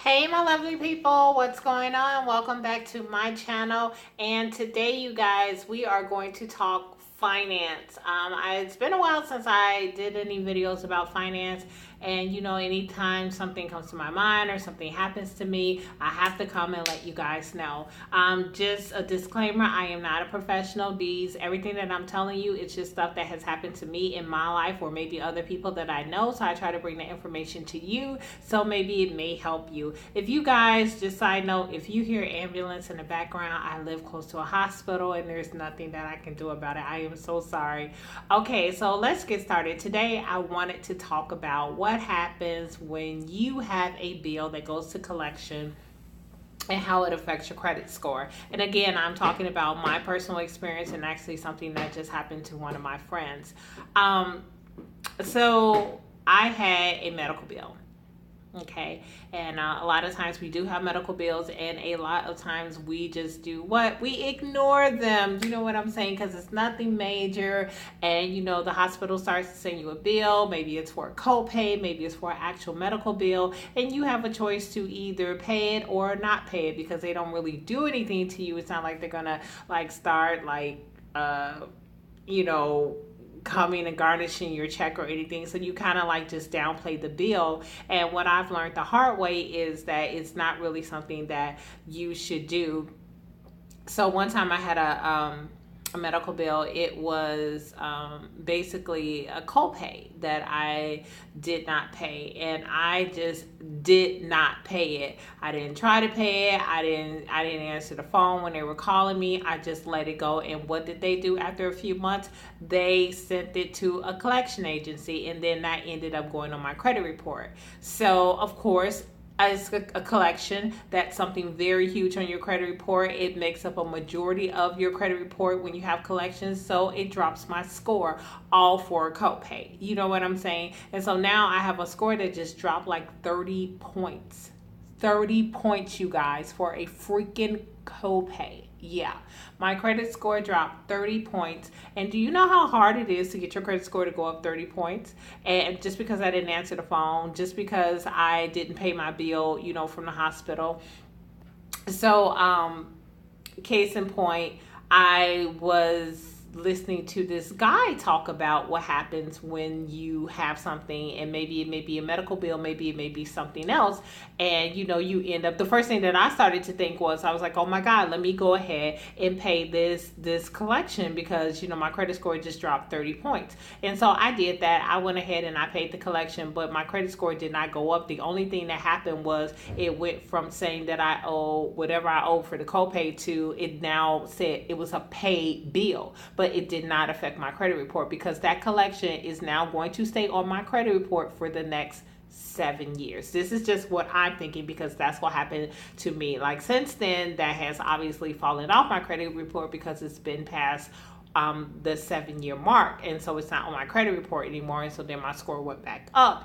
Hey, my lovely people, what's going on? Welcome back to my channel. And today, you guys, we are going to talk finance. It's been a while since I did any videos about finance. And anytime something comes to my mind or something happens to me, I have to come and let you guys know. Just a disclaimer, I am not a professional. Everything that I'm telling you, it's just stuff that has happened to me in my life or maybe other people that I know. So I try to bring the information to you. So maybe it may help you. If you guys, just side note, if you hear ambulance in the background, I live close to a hospital and there's nothing that I can do about it. I am so sorry. Okay, so let's get started. Today, I wanted to talk about what happens when you have a bill that goes to collection and how it affects your credit score. And again, I'm talking about my personal experience and actually something that just happened to one of my friends. So I had a medical bill. Okay, and a lot of times we do have medical bills, and a lot of times we just do what? We ignore them. You know what I'm saying? Because it's nothing major, and the hospital starts to send you a bill. Maybe it's for a copay, maybe it's for an actual medical bill, and you have a choice to either pay it or not pay it because they don't really do anything to you. It's not like they're gonna start you know coming and garnishing your check or anything. So you kind of just downplay the bill. And what I've learned the hard way is that it's not really something that you should do. So one time I had a medical bill. It was basically a copay that I did not pay, and I just did not pay it. I didn't try to pay it. I didn't answer the phone when they were calling me. I just let it go. And what did they do after a few months? They sent it to a collection agency, and then that ended up going on my credit report. So of course, as a collection, that's something very huge on your credit report. It makes up a majority of your credit report when you have collections, so it drops my score, all for a copay. You know what I'm saying? And so now I have a score that just dropped 30 points. 30 points, you guys, for a freaking copay. Yeah, my credit score dropped 30 points. And do you know how hard it is to get your credit score to go up 30 points? And just because I didn't answer the phone, just because I didn't pay my bill, from the hospital. So, case in point, I was listening to this guy talk about what happens when you have something, and maybe it may be a medical bill, maybe it may be something else, and you end up, the first thing that I started to think was, I was like, oh my god, let me go ahead and pay this collection because my credit score just dropped 30 points. And so I did that. I went ahead and I paid the collection, but my credit score did not go up. The only thing that happened was it went from saying that I owe whatever I owe for the copay to it now said it was a paid bill, but it did not affect my credit report because that collection is now going to stay on my credit report for the next 7 years. This is just what I'm thinking because that's what happened to me. Since then, that has obviously fallen off my credit report because it's been past the 7 year mark, and so it's not on my credit report anymore. And so then my score went back up.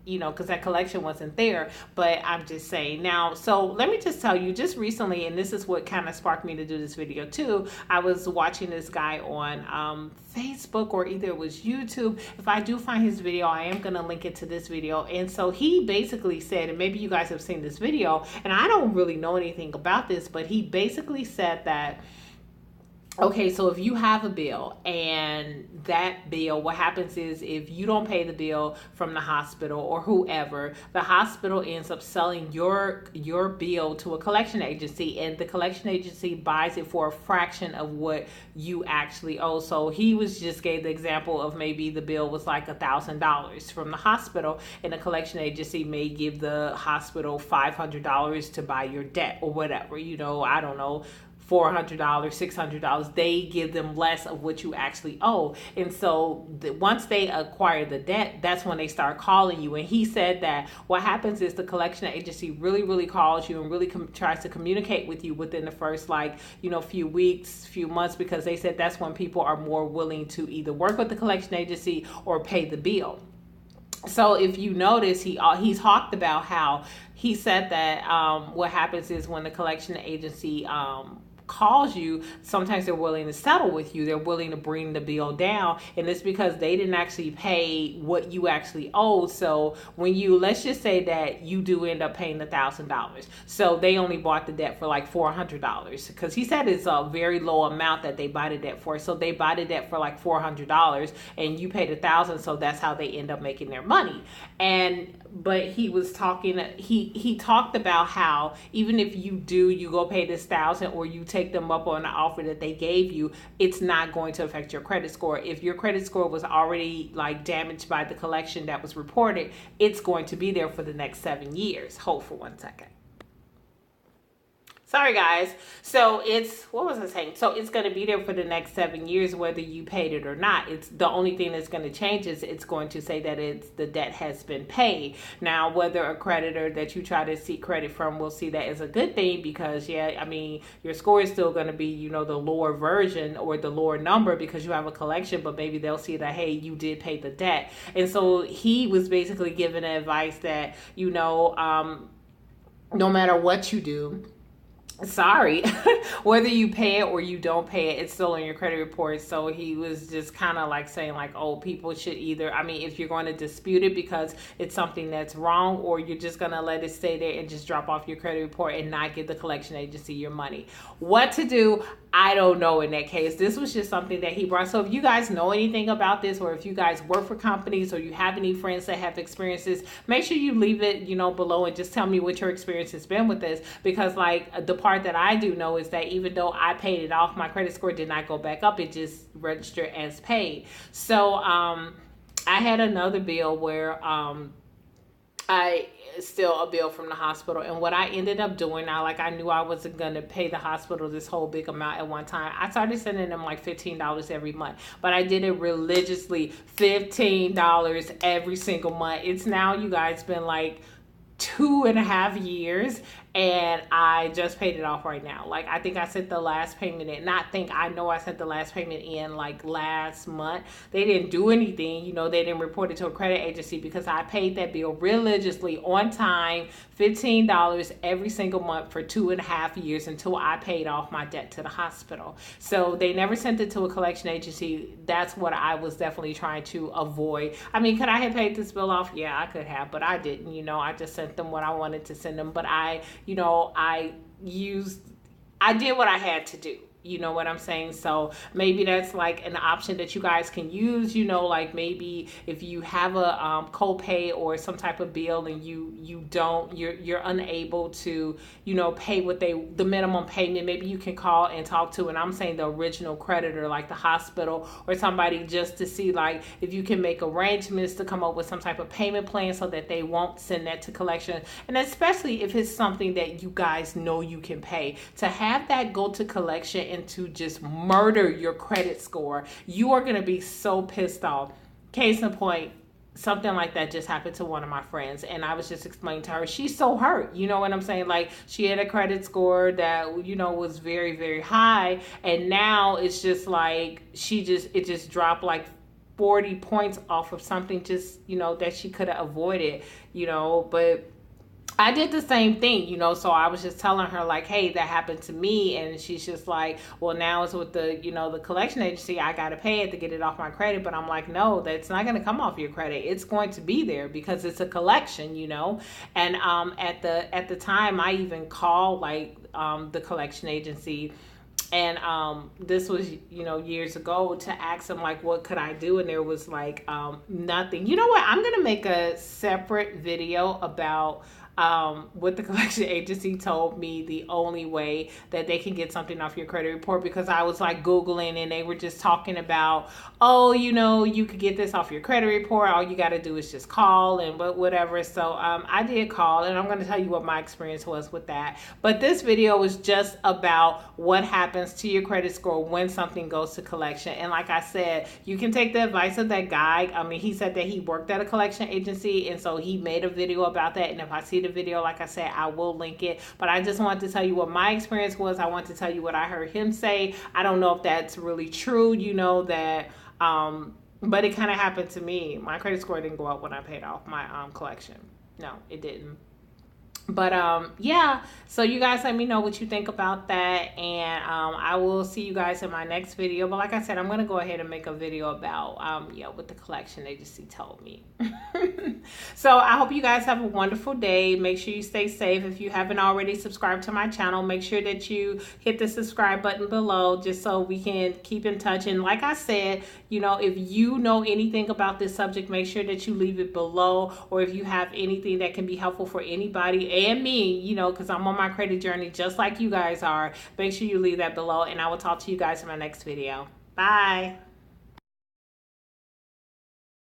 Because that collection wasn't there. But I'm just saying now. So let me just tell you, just recently, and this is what kind of sparked me to do this video too. I was watching this guy on Facebook, or either it was YouTube. If I do find his video, I am going to link it to this video. And so he basically said, and maybe you guys have seen this video, and I don't really know anything about this, but he basically said that, okay, so if you have a bill, and that bill, what happens is if you don't pay the bill from the hospital or whoever, the hospital ends up selling your bill to a collection agency, and the collection agency buys it for a fraction of what you actually owe. So he was just gave the example of maybe the bill was $1,000 from the hospital, and the collection agency may give the hospital $500 to buy your debt or whatever. I don't know, $400, $600, they give them less of what you actually owe. And so once they acquire the debt, that's when they start calling you. And he said that what happens is the collection agency really, really calls you and really tries to communicate with you within the first few weeks, few months, because they said that's when people are more willing to either work with the collection agency or pay the bill. So if you notice, he talked about how he said that what happens is when the collection agency calls you, sometimes they're willing to settle with you. They're willing to bring the bill down, and it's because they didn't actually pay what you actually owed. So when you, let's just say that you do end up paying $1,000, so they only bought the debt for like $400, because he said it's a very low amount that they buy the debt for. So they buy the debt for like $400, and you paid $1,000, so that's how they end up making their money. But he was talking, he talked about how even if you go pay this $1,000, or you take them up on the offer that they gave you, it's not going to affect your credit score. If your credit score was already like damaged by the collection that was reported, it's going to be there for the next 7 years. Hold for 1 second. Sorry guys. So what was I saying? So it's going to be there for the next 7 years, whether you paid it or not. It's the only thing that's going to change is it's going to say that the debt has been paid. Now, whether a creditor that you try to seek credit from will see that as a good thing, because your score is still going to be, the lower version or the lower number because you have a collection, but maybe they'll see that, hey, you did pay the debt. And so he was basically giving advice that, no matter what you do, whether you pay it or you don't pay it, it's still on your credit report. So he was just kind of like saying like, oh, people should either, if you're going to dispute it because it's something that's wrong, or you're just going to let it stay there and just drop off your credit report and not give the collection agency your money. What to do, I don't know in that case. This was just something that he brought. So if you guys know anything about this, or if you guys work for companies, or you have any friends that have experiences, make sure you leave it, below, and just tell me what your experience has been with this. Because like the part that I do know is that even though I paid it off, my credit score did not go back up. It just registered as paid. So I had another bill where a bill from the hospital, and what I ended up doing, I knew I wasn't going to pay the hospital this whole big amount at one time. I started sending them like $15 every month, but I did it religiously, $15 every single month. It's now, you guys, been like 2.5 years, and I just paid it off right now. Like, I think I sent the last payment in. I know I sent the last payment in like last month. They didn't do anything, they didn't report it to a credit agency because I paid that bill religiously on time, $15 every single month for 2.5 years until I paid off my debt to the hospital. So they never sent it to a collection agency. That's what I was definitely trying to avoid. Could I have paid this bill off? Yeah, I could have, but I didn't. I just sent them what I wanted to send them. But I did what I had to do. You know what I'm saying? So maybe that's like an option that you guys can use, like maybe if you have a copay or some type of bill and you're unable to, pay the minimum payment, maybe you can call and talk to, and I'm saying the original creditor, like the hospital or somebody, just to see like if you can make arrangements to come up with some type of payment plan so that they won't send that to collection. And especially if it's something that you guys know you can pay, to have that go to collection and to just murder your credit score, you are going to be so pissed off. Case in point, something like that just happened to one of my friends, and I was just explaining to her, she's so hurt, you know what I'm saying? Like, she had a credit score that, was very, very high, and now it's just like it just dropped like 40 points off of something just, that she could have avoided, but I did the same thing, so I was just telling her like, hey, that happened to me. And she's just like, well, now it's with the, the collection agency. I got to pay it to get it off my credit. But I'm like, no, that's not going to come off your credit. It's going to be there because it's a collection, And at the time, I even called like the collection agency. And this was, years ago, to ask them like, what could I do? And there was like nothing. You know what? I'm going to make a separate video about what the collection agency told me the only way that they can get something off your credit report, because I was like Googling and they were just talking about, oh, you could get this off your credit report. All you got to do is just call and whatever. So I did call, and I'm going to tell you what my experience was with that. But this video was just about what happens to your credit score when something goes to collection. And like I said, you can take the advice of that guy. He said that he worked at a collection agency, and so he made a video about that. And if I see the video, like I said, I will link it. But I just wanted to tell you what my experience was. I want to tell you what I heard him say. I don't know if that's really true, that but it kind of happened to me. My credit score didn't go up when I paid off my collection. No, it didn't. But yeah, so you guys let me know what you think about that, and I will see you guys in my next video. But like I said, I'm gonna go ahead and make a video about yeah, with the collection agency told me. So I hope you guys have a wonderful day. Make sure you stay safe. If you haven't already subscribed to my channel, make sure that you hit the subscribe button below, just so we can keep in touch. And like I said, you know, if you know anything about this subject, make sure that you leave it below. Or if you have anything that can be helpful for anybody and me, you know, because I'm on my credit journey just like you guys are, make sure you leave that below. And I will talk to you guys in my next video. Bye.